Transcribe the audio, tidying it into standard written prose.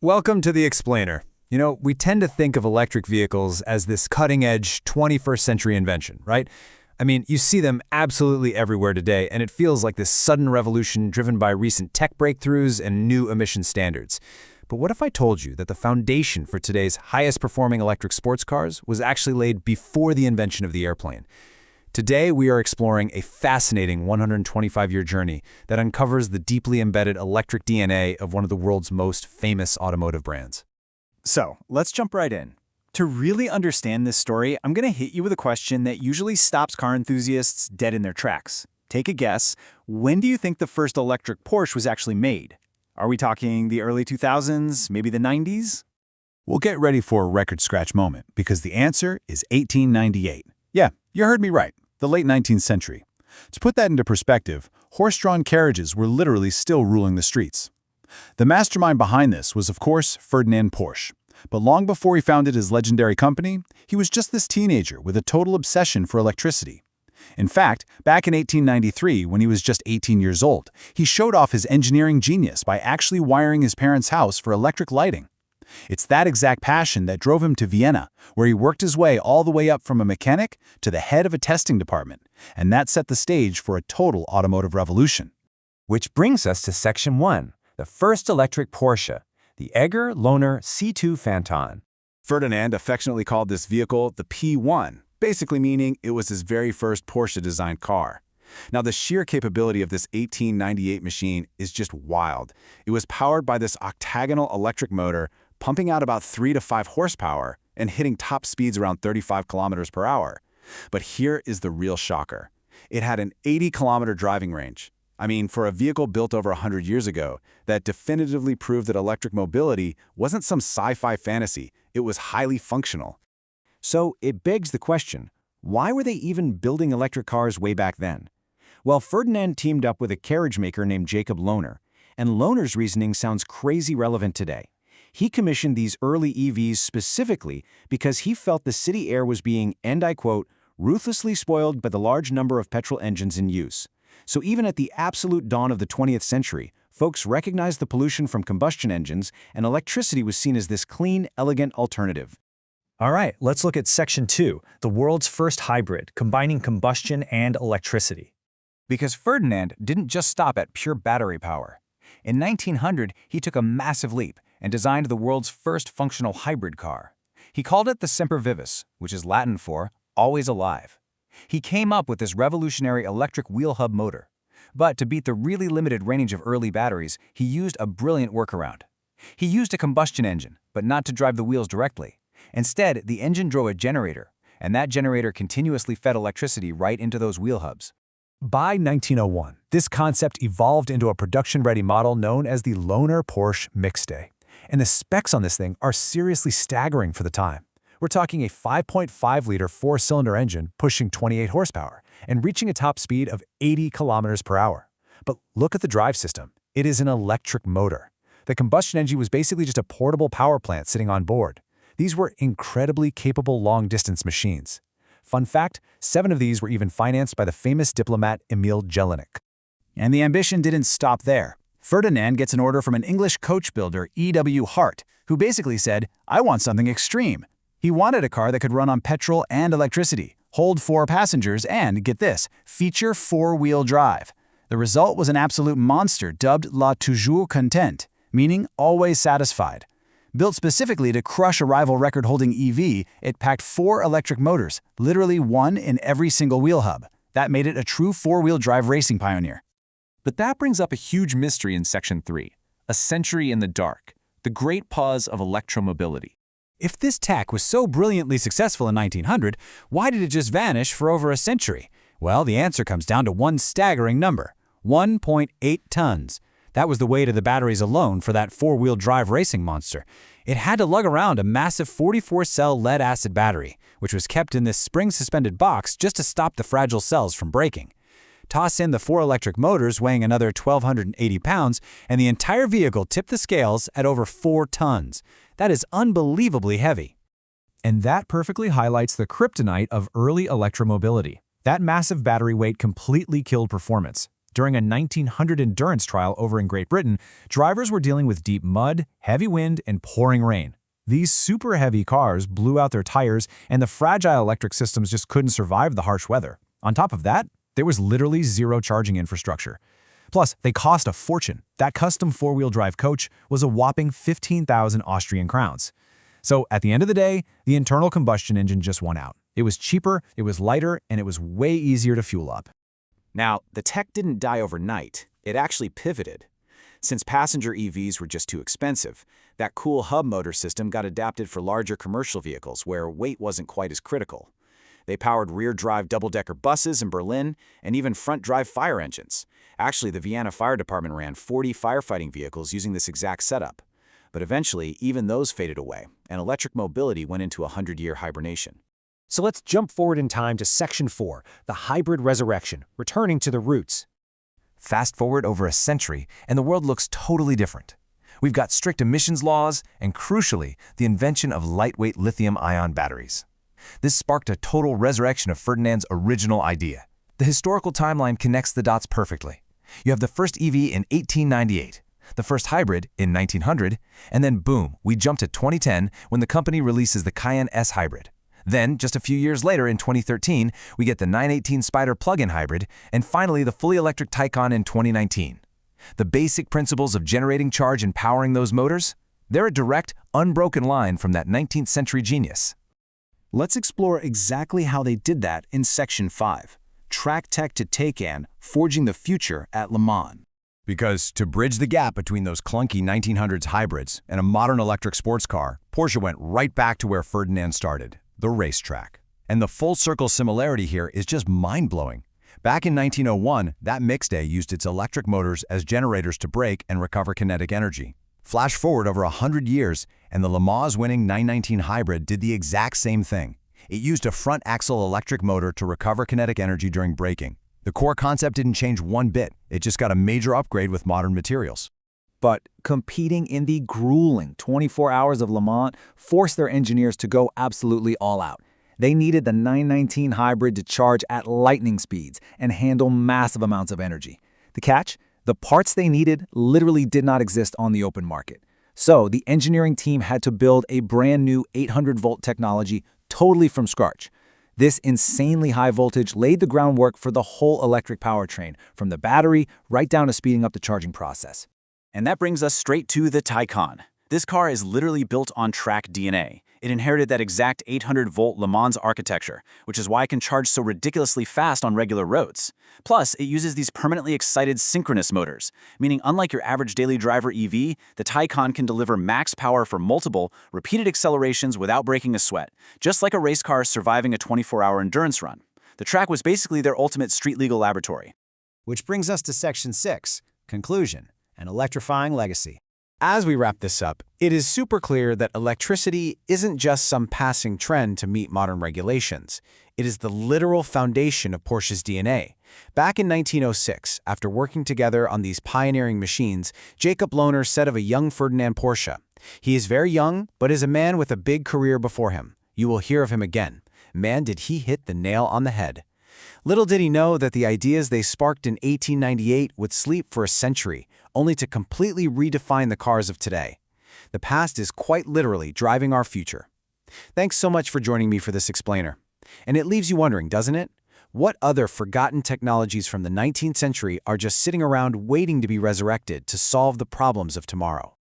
Welcome to The Explainer. We tend to think of electric vehicles as this cutting-edge 21st century invention, right? I mean, you see them absolutely everywhere today, and it feels like this sudden revolution driven by recent tech breakthroughs and new emission standards. But what if I told you that the foundation for today's highest-performing electric sports cars was actually laid before the invention of the airplane? Today, we are exploring a fascinating 125-year journey that uncovers the deeply embedded electric DNA of one of the world's most famous automotive brands. So, let's jump right in. To really understand this story, I'm going to hit you with a question that usually stops car enthusiasts dead in their tracks. Take a guess. When do you think the first electric Porsche was actually made? Are we talking the early 2000s, maybe the 90s? We'll get ready for a record scratch moment, because the answer is 1898. Yeah, you heard me right. The late 19th century. To put that into perspective, horse-drawn carriages were literally still ruling the streets. The mastermind behind this was, of course, Ferdinand Porsche. But long before he founded his legendary company, he was just this teenager with a total obsession for electricity. In fact, back in 1893, when he was just 18 years old, he showed off his engineering genius by actually wiring his parents' house for electric lighting. It's that exact passion that drove him to Vienna, where he worked his way all the way up from a mechanic to the head of a testing department, and that set the stage for a total automotive revolution. Which brings us to Section 1, the first electric Porsche, the Egger-Lohner C2 Phantom. Ferdinand affectionately called this vehicle the P1, basically meaning it was his very first Porsche-designed car. Now, the sheer capability of this 1898 machine is just wild. It was powered by this octagonal electric motor, pumping out about 3 to 5 horsepower and hitting top speeds around 35 kilometers per hour. But here is the real shocker. It had an 80-kilometer driving range. I mean, for a vehicle built over 100 years ago, that definitively proved that electric mobility wasn't some sci-fi fantasy. It was highly functional. So it begs the question, why were they even building electric cars way back then? Well, Ferdinand teamed up with a carriage maker named Jacob Lohner, and Lohner's reasoning sounds crazy relevant today. He commissioned these early EVs specifically because he felt the city air was being, and I quote, ruthlessly spoiled by the large number of petrol engines in use. So even at the absolute dawn of the 20th century, folks recognized the pollution from combustion engines, and electricity was seen as this clean, elegant alternative. All right, let's look at Section 2, the world's first hybrid, combining combustion and electricity. Because Ferdinand didn't just stop at pure battery power. In 1900, he took a massive leap and designed the world's first functional hybrid car. He called it the Semper Vivus, which is Latin for always alive. He came up with this revolutionary electric wheel hub motor. But to beat the really limited range of early batteries, he used a brilliant workaround. He used a combustion engine, but not to drive the wheels directly. Instead, the engine drove a generator, and that generator continuously fed electricity right into those wheel hubs. By 1901, this concept evolved into a production-ready model known as the Lohner Porsche Mixte. And the specs on this thing are seriously staggering for the time. We're talking a 5.5-liter four-cylinder engine pushing 28 horsepower and reaching a top speed of 80 kilometers per hour. But look at the drive system. It is an electric motor. The combustion engine was basically just a portable power plant sitting on board. These were incredibly capable long-distance machines. Fun fact, 7 of these were even financed by the famous diplomat Emil Jelinek. And the ambition didn't stop there. Ferdinand gets an order from an English coach builder, E.W. Hart, who basically said, I want something extreme. He wanted a car that could run on petrol and electricity, hold 4 passengers, and, get this, feature 4-wheel drive. The result was an absolute monster dubbed La Toujours Content, meaning always satisfied. Built specifically to crush a rival record-holding EV, it packed 4 electric motors, literally 1 in every single wheel hub. That made it a true 4-wheel drive racing pioneer. But that brings up a huge mystery in Section 3, a century in the dark, the great pause of electromobility. If this tech was so brilliantly successful in 1900, why did it just vanish for over a century? Well, the answer comes down to one staggering number, 1.8 tons. That was the weight of the batteries alone for that 4-wheel drive racing monster. It had to lug around a massive 44-cell lead-acid battery, which was kept in this spring-suspended box just to stop the fragile cells from breaking. Toss in the 4 electric motors weighing another 1,280 pounds, and the entire vehicle tipped the scales at over 4 tons. That is unbelievably heavy. And that perfectly highlights the kryptonite of early electromobility. That massive battery weight completely killed performance. During a 1900 endurance trial over in Great Britain, drivers were dealing with deep mud, heavy wind, and pouring rain. These super heavy cars blew out their tires, and the fragile electric systems just couldn't survive the harsh weather. On top of that, there was literally zero charging infrastructure. Plus, they cost a fortune. That custom four-wheel drive coach was a whopping 15,000 Austrian crowns. So at the end of the day, the internal combustion engine just won out. It was cheaper, it was lighter, and it was way easier to fuel up. Now, the tech didn't die overnight. It actually pivoted. Since passenger EVs were just too expensive, that cool hub motor system got adapted for larger commercial vehicles where weight wasn't quite as critical. They powered rear-drive double-decker buses in Berlin and even front-drive fire engines. Actually, the Vienna Fire Department ran 40 firefighting vehicles using this exact setup. But eventually, even those faded away, and electric mobility went into a 100-year hibernation. So let's jump forward in time to Section 4, the hybrid resurrection, returning to the roots. Fast forward over a century, and the world looks totally different. We've got strict emissions laws, and crucially, the invention of lightweight lithium-ion batteries. This sparked a total resurrection of Ferdinand's original idea. The historical timeline connects the dots perfectly. You have the first EV in 1898, the first hybrid in 1900, and then boom, we jump to 2010 when the company releases the Cayenne S hybrid. Then, just a few years later in 2013, we get the 918 Spider plug-in hybrid, and finally the fully electric Taycan in 2019. The basic principles of generating charge and powering those motors? They're a direct, unbroken line from that 19th century genius. Let's explore exactly how they did that in Section 5, Track Tech to Taycan, Forging the Future at Le Mans. Because to bridge the gap between those clunky 1900s hybrids and a modern electric sports car, Porsche went right back to where Ferdinand started, the racetrack. And the full-circle similarity here is just mind-blowing. Back in 1901, that Mixte used its electric motors as generators to brake and recover kinetic energy. Flash forward over 100 years, and the Le Mans-winning 919 hybrid did the exact same thing. It used a front-axle electric motor to recover kinetic energy during braking. The core concept didn't change one bit. It just got a major upgrade with modern materials. But competing in the grueling 24 hours of Le Mans forced their engineers to go absolutely all out. They needed the 919 hybrid to charge at lightning speeds and handle massive amounts of energy. The catch? The parts they needed literally did not exist on the open market. So the engineering team had to build a brand new 800-volt technology totally from scratch. This insanely high voltage laid the groundwork for the whole electric powertrain, from the battery right down to speeding up the charging process. And that brings us straight to the Taycan. This car is literally built on track DNA. It inherited that exact 800-volt Le Mans architecture, which is why it can charge so ridiculously fast on regular roads. Plus, it uses these permanently excited synchronous motors, meaning unlike your average daily driver EV, the Taycan can deliver max power for multiple, repeated accelerations without breaking a sweat, just like a race car surviving a 24-hour endurance run. The track was basically their ultimate street-legal laboratory. Which brings us to Section 6, Conclusion, an electrifying legacy. As we wrap this up, it is super clear that electricity isn't just some passing trend to meet modern regulations. It is the literal foundation of Porsche's DNA. Back in 1906, after working together on these pioneering machines, Jacob Lohner said of a young Ferdinand Porsche, "He is very young, but is a man with a big career before him. You will hear of him again. Man, did he hit the nail on the head." Little did he know that the ideas they sparked in 1898 would sleep for a century, only to completely redefine the cars of today. The past is quite literally driving our future. Thanks so much for joining me for this explainer. And it leaves you wondering, doesn't it? What other forgotten technologies from the 19th century are just sitting around waiting to be resurrected to solve the problems of tomorrow?